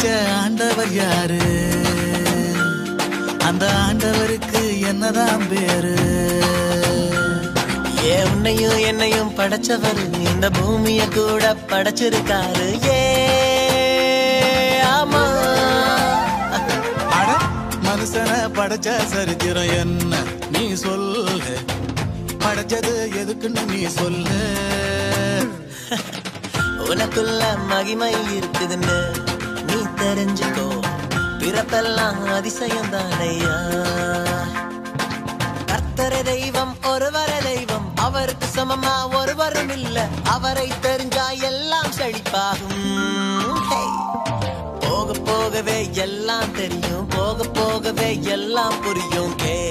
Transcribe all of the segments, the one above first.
படைச்ச ஆண்டவர் யாரு? அந்த ஆண்டவருக்கு என்னதான் பேரு? உன்னையும் என்னையும் படைச்சவர் இந்த பூமிய கூட படைச்சிருக்காரு. ஆமா, அட மனுஷனை படைச்ச சரித்திரம் என்ன நீ சொல்லு? படைச்சது எதுக்குன்னு நீ சொல்லு. உனக்குள்ள மகிமை இருக்குதுன்னு நீ தெரிஞ்சுக்கோ. பிறப்பெல்லாம் அதிசயம் தானையா. கர்த்தர தெய்வம் ஒருவர தெய்வம், அவருக்கு சமமா ஒருவரும் இல்ல. அவரை தெரிஞ்சா எல்லாம் செழிப்பாகும். போக போகவே எல்லாம் தெரியும், போக போகவே எல்லாம் புரியும். கேளு.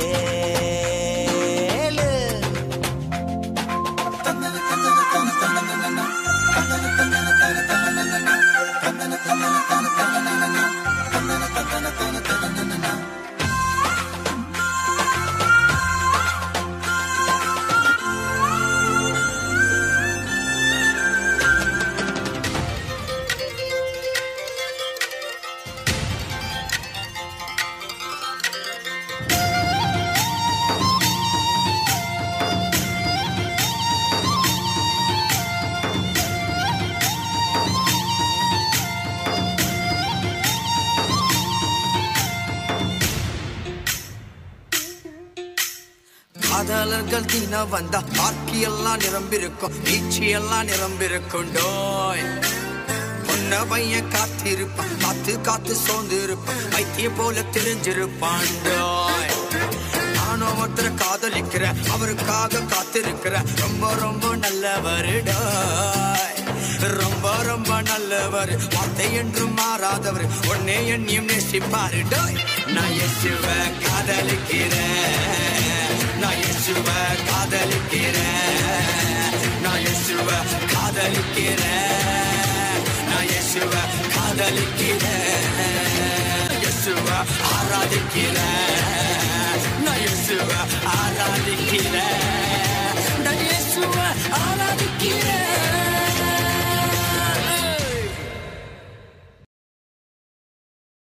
காதலர்கள் தினம் வந்தா பார்க்கி எல்லாம் நிரம்பிருக்கும், பீச்சி எல்லாம் நிரம்பிருக்கும். டோய் பொண்ண பையன் காத்திருப்பான், காத்து காத்து சோர்ந்து இருப்பான், வைத்திய போல தெரிஞ்சிருப்பான். டோய் நானும் ஒருத்தரை காதலிக்கிறேன், அவருக்காக காத்திருக்கிறேன். ரொம்ப ரொம்ப நல்லவர். டோய் ரொம்ப ரொம்ப நல்லவர், வார்த்தை என்றும் மாறாதவர், உன்னே என்னையும் நேசிப்பாரு. டோய் நான் இயேசுவை காதலிக்கிறேன், நான் இயேசுவை காதலிக்கிறேன், நான் இயேசுவை காதலிக்கிறேன், நான் இயேசுவை காதலிக்கிறேன், இயேசுவை ஆராதிக்கிறேன், நான் இயேசுவை ஆராதிக்கிறேன், நான் இயேசுவை ஆராதிக்கிறேன்.